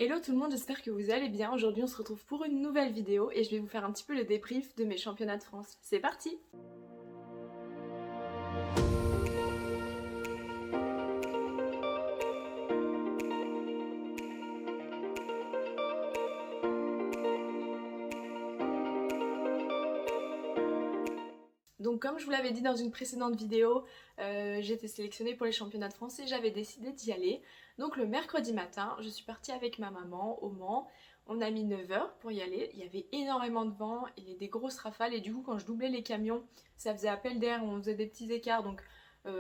Hello tout le monde, j'espère que vous allez bien. Aujourd'hui on se retrouve pour une nouvelle vidéo et je vais vous faire un petit peu le débrief de mes championnats de France. C'est parti! Donc comme je vous l'avais dit dans une précédente vidéo, j'ai été sélectionnée pour les championnats de France et j'avais décidé d'y aller. Donc le mercredi matin, je suis partie avec ma maman au Mans. On a mis 9 heures pour y aller, il y avait énormément de vent et des grosses rafales et du coup quand je doublais les camions, ça faisait appel d'air, on faisait des petits écarts donc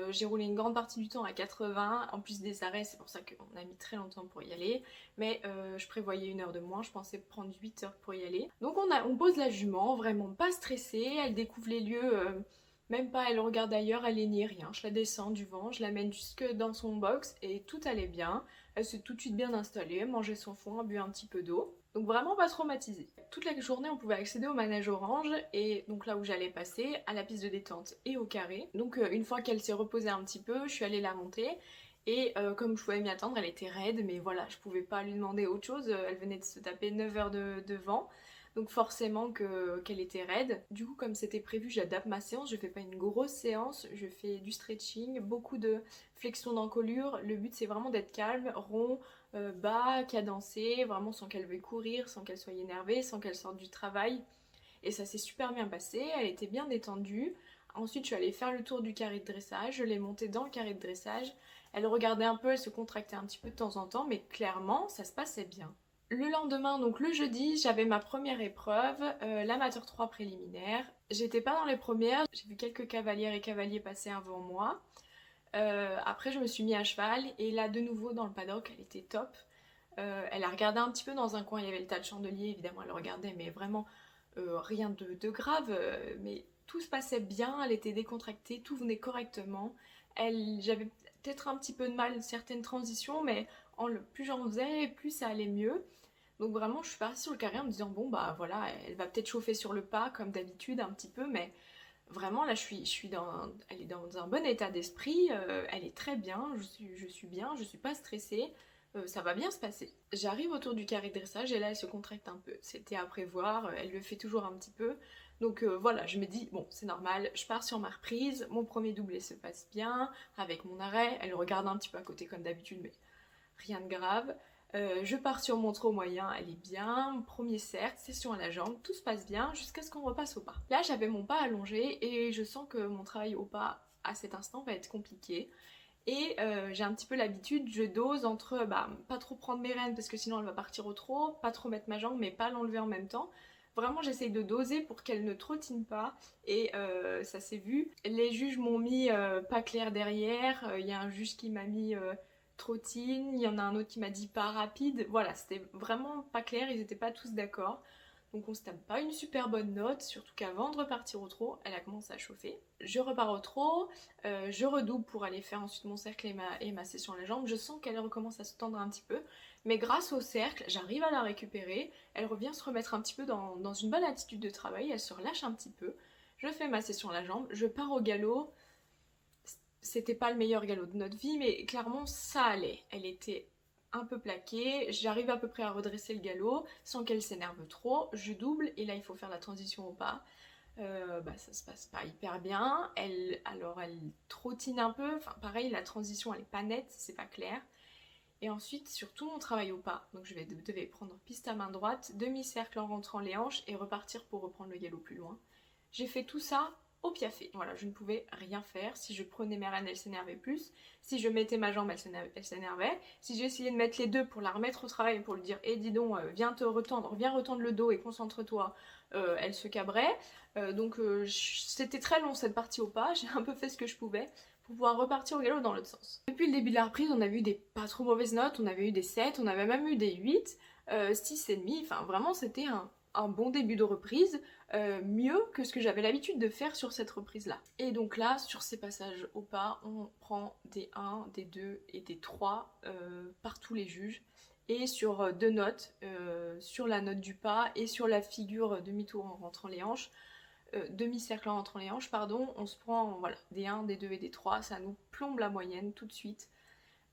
j'ai roulé une grande partie du temps à 80, en plus des arrêts, c'est pour ça qu'on a mis très longtemps pour y aller. Mais je prévoyais 1 heure de moins, je pensais prendre 8 heures pour y aller. Donc on pose la jument, vraiment pas stressée, elle découvre les lieux, même pas elle regarde ailleurs, elle est ni rien. Je la descends du vent, je l'amène jusque dans son box et tout allait bien. Elle s'est tout de suite bien installée, mangeait son foin, bu un petit peu d'eau. Donc vraiment pas traumatisée. Toute la journée on pouvait accéder au manège orange et donc là où j'allais passer, à la piste de détente et au carré. Donc une fois qu'elle s'est reposée un petit peu, je suis allée la monter. Et comme je pouvais m'y attendre, elle était raide, mais voilà, je pouvais pas lui demander autre chose. Elle venait de se taper 9 heures de vent, donc forcément qu'elle était raide. Du coup, comme c'était prévu, j'adapte ma séance. Je fais pas une grosse séance, je fais du stretching, beaucoup de flexion d'encolure. Le but c'est vraiment d'être calme, rond, bas, cadencé, vraiment sans qu'elle veuille courir, sans qu'elle soit énervée, sans qu'elle sorte du travail. Et ça s'est super bien passé, elle était bien détendue. Ensuite, je suis allée faire le tour du carré de dressage, je l'ai montée dans le carré de dressage. Elle regardait un peu, elle se contractait un petit peu de temps en temps, mais clairement, ça se passait bien. Le lendemain, donc le jeudi, j'avais ma première épreuve, l'amateur 3 préliminaire. J'étais pas dans les premières, j'ai vu quelques cavalières et cavaliers passer avant moi. Après, je me suis mis à cheval et là, de nouveau, dans le paddock, elle était top. Elle a regardé un petit peu dans un coin, il y avait le tas de chandeliers, évidemment, elle regardait, mais vraiment rien de grave, mais tout se passait bien, elle était décontractée, tout venait correctement. J'avais peut-être un petit peu de mal certaines transitions, mais plus j'en faisais, plus ça allait mieux. Donc vraiment, je suis partie sur le carré en me disant bon bah voilà, elle va peut-être chauffer sur le pas comme d'habitude un petit peu, mais vraiment là, elle est dans un bon état d'esprit, elle est très bien, je suis bien, je suis pas stressée. Ça va bien se passer. J'arrive autour du carré de dressage et là elle se contracte un peu. C'était à prévoir, elle le fait toujours un petit peu. Donc voilà, je me dis, bon c'est normal, je pars sur ma reprise, mon premier doublé se passe bien, avec mon arrêt, elle regarde un petit peu à côté comme d'habitude mais rien de grave. Je pars sur mon trot moyen, elle est bien, premier cercle, session à la jambe, tout se passe bien jusqu'à ce qu'on repasse au pas. Là j'avais mon pas allongé et je sens que mon travail au pas à cet instant va être compliqué. Et j'ai un petit peu l'habitude, je dose entre pas trop prendre mes rênes parce que sinon elle va partir au trot, pas trop mettre ma jambe mais pas l'enlever en même temps. Vraiment j'essaye de doser pour qu'elle ne trottine pas et ça s'est vu. Les juges m'ont mis pas clair derrière, il y a un juge qui m'a mis trottine, il y en a un autre qui m'a dit pas rapide. Voilà, c'était vraiment pas clair, ils étaient pas tous d'accord. Donc on se tape pas une super bonne note, surtout qu'avant de repartir au trot, elle a commencé à chauffer. Je repars au trot, je redouble pour aller faire ensuite mon cercle et ma session à la jambe. Je sens qu'elle recommence à se tendre un petit peu, mais grâce au cercle, j'arrive à la récupérer. Elle revient se remettre un petit peu dans une bonne attitude de travail, elle se relâche un petit peu. Je fais ma session à la jambe, je pars au galop. C'était pas le meilleur galop de notre vie, mais clairement ça allait. Elle était un peu plaquée, j'arrive à peu près à redresser le galop sans qu'elle s'énerve trop. Je double et là il faut faire la transition au pas. Ça se passe pas hyper bien. Elle trottine un peu, enfin pareil, la transition elle est pas nette, c'est pas clair. Et ensuite, sur tout mon travail au pas, donc devais prendre piste à main droite, demi-cercle en rentrant les hanches et repartir pour reprendre le galop plus loin. J'ai fait tout ça au piafé. Voilà, je ne pouvais rien faire. Si je prenais mes rênes, elle s'énervait plus. Si je mettais ma jambe, elle s'énervait. Si j'essayais de mettre les deux pour la remettre au travail, pour lui dire eh dis donc, viens retendre le dos et concentre-toi, elle se cabrait. C'était très long cette partie au pas, j'ai un peu fait ce que je pouvais pour pouvoir repartir au galop dans l'autre sens. Depuis le début de la reprise, on avait eu des pas trop mauvaises notes, on avait eu des 7, on avait même eu des 8, 6,5, enfin vraiment c'était un bon début de reprise, mieux que ce que j'avais l'habitude de faire sur cette reprise-là. Et donc là, sur ces passages au pas, on prend des 1, des 2 et des 3 par tous les juges. Et sur deux notes, sur la note du pas et sur la figure demi-tour en rentrant les hanches, demi-cercle en rentrant les hanches, pardon, on se prend voilà, des 1, des 2 et des 3, ça nous plombe la moyenne tout de suite.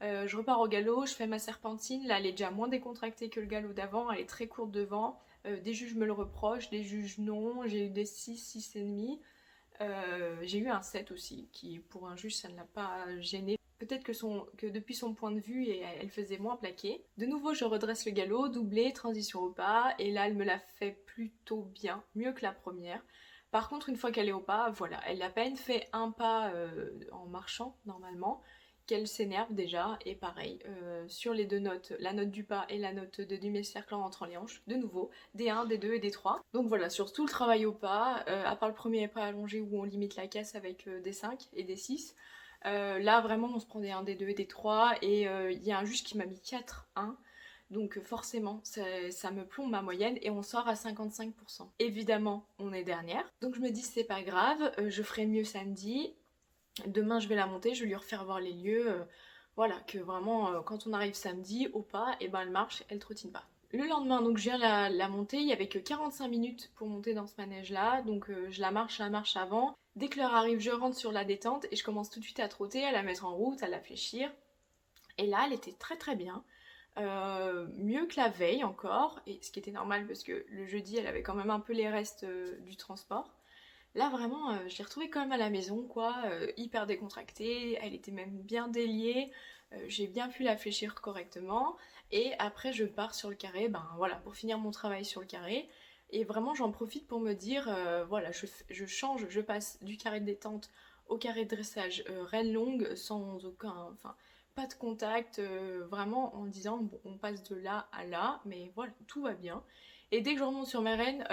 Je repars au galop, je fais ma serpentine, là elle est déjà moins décontractée que le galop d'avant, elle est très courte devant. Des juges me le reprochent, des juges non, j'ai eu des 6, 6,5. J'ai eu un 7 aussi, qui pour un juge ça ne l'a pas gêné. Peut-être que depuis son point de vue, elle faisait moins plaquer. De nouveau, je redresse le galop, doublé, transition au pas, et là, elle me l'a fait plutôt bien, mieux que la première. Par contre, une fois qu'elle est au pas, voilà, elle a à peine fait un pas en marchant, normalement, qu'elle s'énerve déjà, et pareil, sur les deux notes, la note du pas et la note de demi-cercle en rentrant les hanches, de nouveau, D1, D2 et D3. Donc voilà, sur tout le travail au pas, à part le premier pas allongé où on limite la caisse avec D5 et D6, là vraiment on se prend des 1, des 2 et des 3 et il y a un juge qui m'a mis 4, 1. Donc forcément ça me plombe ma moyenne et on sort à 55%. Évidemment on est dernière. Donc je me dis c'est pas grave, je ferai mieux samedi. Demain je vais la monter, je vais lui refaire voir les lieux. Voilà, que vraiment quand on arrive samedi au pas, et ben elle marche, elle trottine pas. Le lendemain, donc je viens la monter, il y avait que 45 minutes pour monter dans ce manège-là, donc je la marche avant. Dès que l'heure arrive, je rentre sur la détente et je commence tout de suite à trotter, à la mettre en route, à la fléchir. Et là, elle était très très bien. Mieux que la veille encore, et ce qui était normal parce que le jeudi, elle avait quand même un peu les restes du transport. Là vraiment, je l'ai retrouvée quand même à la maison, quoi, hyper décontractée, elle était même bien déliée, j'ai bien pu la fléchir correctement, et après je pars sur le carré, ben voilà, pour finir mon travail sur le carré, et vraiment j'en profite pour me dire, voilà, je change, je passe du carré de détente au carré de dressage reine longue, sans aucun, enfin, pas de contact, vraiment en disant, bon, on passe de là à là, mais voilà, tout va bien. Et dès que je remonte sur mes rênes,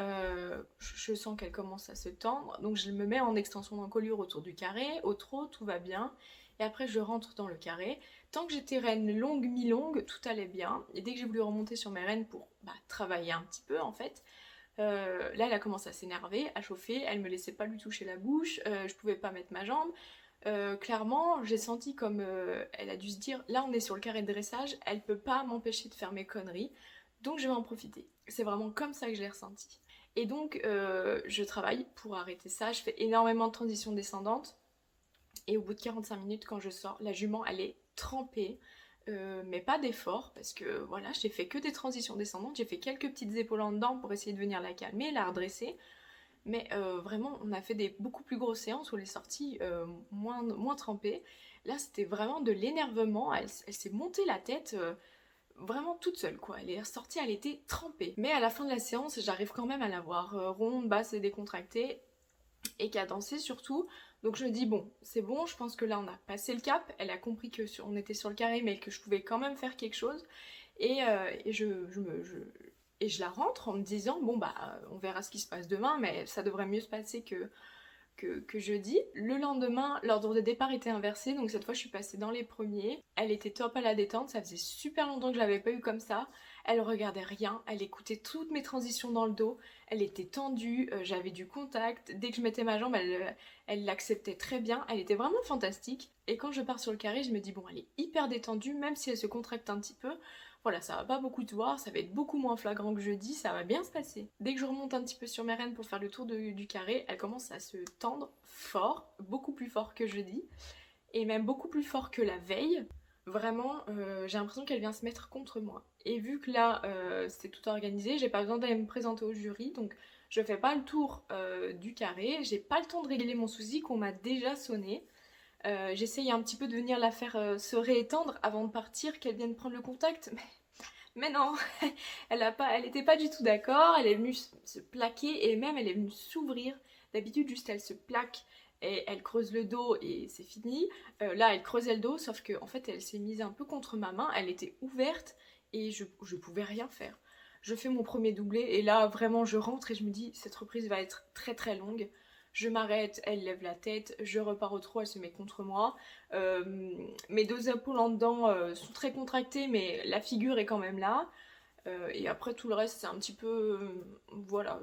je sens qu'elle commence à se tendre, donc je me mets en extension d'encolure autour du carré, au trot, tout va bien, et après je rentre dans le carré. Tant que j'étais reine longue, mi-longue, tout allait bien, et dès que j'ai voulu remonter sur mes rênes pour travailler un petit peu en fait, là elle a commencé à s'énerver, à chauffer, elle me laissait pas lui toucher la bouche, je pouvais pas mettre ma jambe. Clairement, j'ai senti comme elle a dû se dire, là on est sur le carré de dressage, elle peut pas m'empêcher de faire mes conneries, donc je vais en profiter. C'est vraiment comme ça que je l'ai ressenti. Et donc je travaille pour arrêter ça, je fais énormément de transitions descendantes, et au bout de 45 minutes quand je sors, la jument elle est trempée, mais pas d'effort, parce que voilà, j'ai fait que des transitions descendantes, j'ai fait quelques petites épaules en dedans pour essayer de venir la calmer, la redresser, mais vraiment on a fait des beaucoup plus grosses séances où elle est sortie moins trempée. Là c'était vraiment de l'énervement, elle s'est montée la tête vraiment toute seule quoi, elle est sortie, elle était trempée. Mais à la fin de la séance j'arrive quand même à la voir ronde, basse et décontractée, et cadencée surtout. Donc je me dis bon, c'est bon, je pense que là on a passé le cap, elle a compris que on était sur le carré mais que je pouvais quand même faire quelque chose, et je la rentre en me disant bon bah on verra ce qui se passe demain, mais ça devrait mieux se passer que jeudi. Le lendemain, l'ordre de départ était inversé, donc cette fois je suis passée dans les premiers. Elle était top à la détente, ça faisait super longtemps que je l'avais pas eu comme ça. Elle regardait rien, elle écoutait toutes mes transitions dans le dos, elle était tendue, j'avais du contact. Dès que je mettais ma jambe, elle l'acceptait très bien, elle était vraiment fantastique. Et quand je pars sur le carré, je me dis bon, elle est hyper détendue, même si elle se contracte un petit peu. Voilà, ça va pas beaucoup te voir, ça va être beaucoup moins flagrant que jeudi, ça va bien se passer. Dès que je remonte un petit peu sur mes rênes pour faire le tour du carré, elle commence à se tendre fort, beaucoup plus fort que jeudi, et même beaucoup plus fort que la veille. Vraiment, j'ai l'impression qu'elle vient se mettre contre moi. Et vu que là, c'est tout organisé, j'ai pas besoin d'aller me présenter au jury, donc je fais pas le tour du carré, j'ai pas le temps de régler mon souci qu'on m'a déjà sonné. J'essaye un petit peu de venir la faire se réétendre avant de partir, qu'elle vienne prendre le contact, mais non, elle était pas du tout d'accord, elle est venue se plaquer et même elle est venue s'ouvrir. D'habitude, juste elle se plaque et elle creuse le dos et c'est fini. Là, elle creusait le dos, sauf que en fait, elle s'est mise un peu contre ma main, elle était ouverte et je pouvais rien faire. Je fais mon premier doublé et là, vraiment, je rentre et je me dis, cette reprise va être très très longue. Je m'arrête, elle lève la tête, je repars au trot, elle se met contre moi. Mes deux épaules en dedans sont très contractées, mais la figure est quand même là. Et après tout le reste, c'est un petit peu... voilà,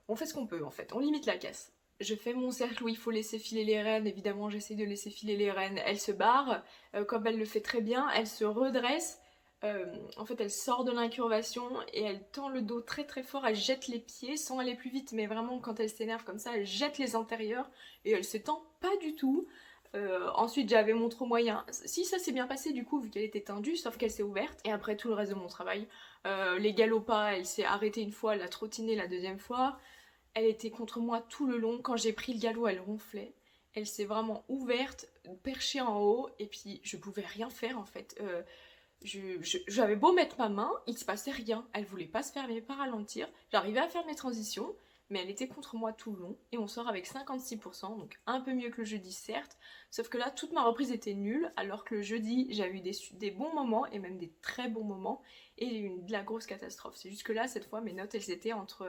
on fait ce qu'on peut en fait, on limite la casse. Je fais mon cercle où il faut laisser filer les rênes, évidemment j'essaie de laisser filer les rênes, elle se barre, comme elle le fait très bien, elle se redresse, en fait elle sort de l'incurvation et elle tend le dos très très fort, elle jette les pieds sans aller plus vite, mais vraiment quand elle s'énerve comme ça, elle jette les antérieurs et elle s'étend pas du tout. Ensuite j'avais mon trop moyen. Si ça s'est bien passé du coup vu qu'elle était tendue, sauf qu'elle s'est ouverte. Et après tout le reste de mon travail, les galopas, elle s'est arrêtée une fois, elle a trottiné la deuxième fois. Elle était contre moi tout le long. Quand j'ai pris le galop, elle ronflait. Elle s'est vraiment ouverte, perchée en haut, et puis je pouvais rien faire en fait. J'avais beau mettre ma main, il se passait rien. Elle voulait pas se fermer, pas ralentir. J'arrivais à faire mes transitions, mais elle était contre moi tout le long. Et on sort avec 56%, donc un peu mieux que le jeudi certes. Sauf que là, toute ma reprise était nulle, alors que le jeudi, j'avais eu des bons moments, et même des très bons moments, et j'ai eu de la grosse catastrophe. C'est juste que là, cette fois, mes notes, elles étaient entre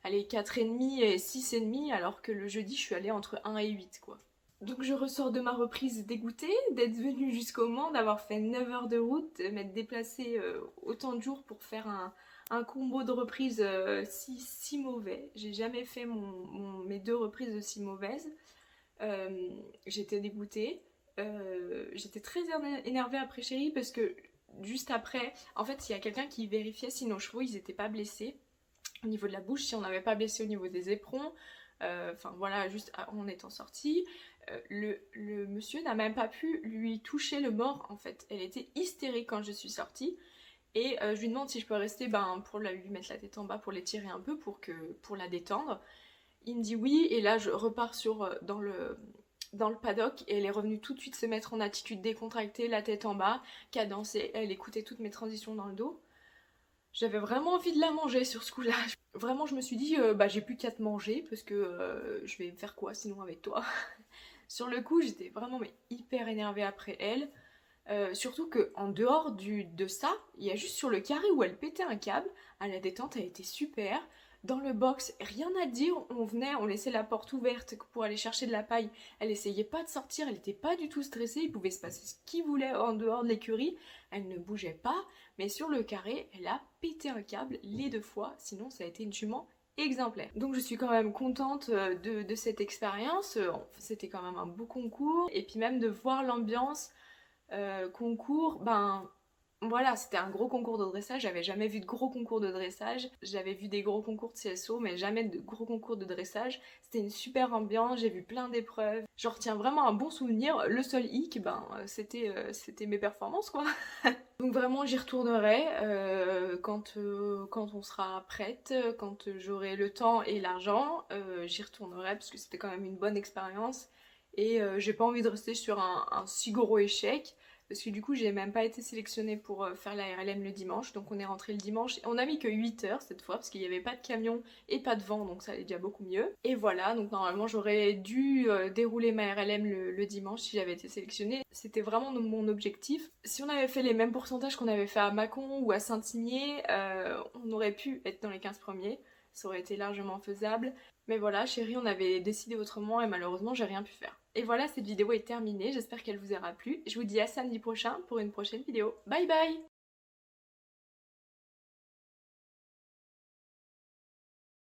allez, 4,5 et 6,5, alors que le jeudi, je suis allée entre 1 et 8, quoi. Donc je ressors de ma reprise dégoûtée d'être venue jusqu'au Mans, d'avoir fait 9 heures de route, m'être déplacée autant de jours pour faire un combo de reprises si mauvais. J'ai jamais fait mes 2 reprises aussi mauvaises. J'étais dégoûtée. J'étais très énervée après Chérie parce que juste après, en fait, il y a quelqu'un qui vérifiait si nos chevaux ils étaient pas blessés au niveau de la bouche, si on n'avait pas blessé au niveau des éperons. Enfin voilà, juste en étant sorti. Le monsieur n'a même pas pu lui toucher le mort en fait. Elle était hystérique quand je suis sortie. Et je lui demande si je peux rester pour lui mettre la tête en bas, pour l'étirer un peu, pour la détendre. Il me dit oui, et là je repars dans le paddock, et elle est revenue tout de suite se mettre en attitude décontractée, la tête en bas, cadencée. Elle écoutait toutes mes transitions dans le dos. J'avais vraiment envie de la manger sur ce coup-là. Vraiment, je me suis dit, j'ai plus qu'à te manger, parce que je vais faire quoi sinon avec toi. Sur le coup, j'étais vraiment hyper énervée après elle. Surtout qu'en dehors de ça, il y a juste sur le carré où elle pétait un câble. À la détente, elle était super. Dans le box, rien à dire. On laissait la porte ouverte pour aller chercher de la paille. Elle essayait pas de sortir, elle était pas du tout stressée. Il pouvait se passer ce qu'il voulait en dehors de l'écurie. Elle ne bougeait pas. Mais sur le carré, elle a pété un câble les 2 fois. Sinon, ça a été une jument exemplaire. Donc je suis quand même contente de cette expérience. C'était quand même un beau concours. Et puis même de voir l'ambiance concours, voilà, c'était un gros concours de dressage. J'avais jamais vu de gros concours de dressage. J'avais vu des gros concours de CSO, mais jamais de gros concours de dressage. C'était une super ambiance, j'ai vu plein d'épreuves. J'en retiens vraiment un bon souvenir. Le seul hic, c'était mes performances, quoi. Donc vraiment, j'y retournerai quand on sera prête, quand j'aurai le temps et l'argent. J'y retournerai parce que c'était quand même une bonne expérience. Et j'ai pas envie de rester sur un si gros échec. Parce que du coup, j'ai même pas été sélectionnée pour faire la RLM le dimanche. Donc on est rentré le dimanche. On a mis que 8 heures cette fois parce qu'il n'y avait pas de camion et pas de vent. Donc ça allait déjà beaucoup mieux. Et voilà, donc normalement j'aurais dû dérouler ma RLM le dimanche si j'avais été sélectionnée. C'était vraiment mon objectif. Si on avait fait les mêmes pourcentages qu'on avait fait à Mâcon ou à Saint-Imier, on aurait pu être dans les 15 premiers. Ça aurait été largement faisable. Mais voilà, Chérie, on avait décidé autrement et malheureusement, j'ai rien pu faire. Et voilà, cette vidéo est terminée. J'espère qu'elle vous aura plu. Je vous dis à samedi prochain pour une prochaine vidéo. Bye bye!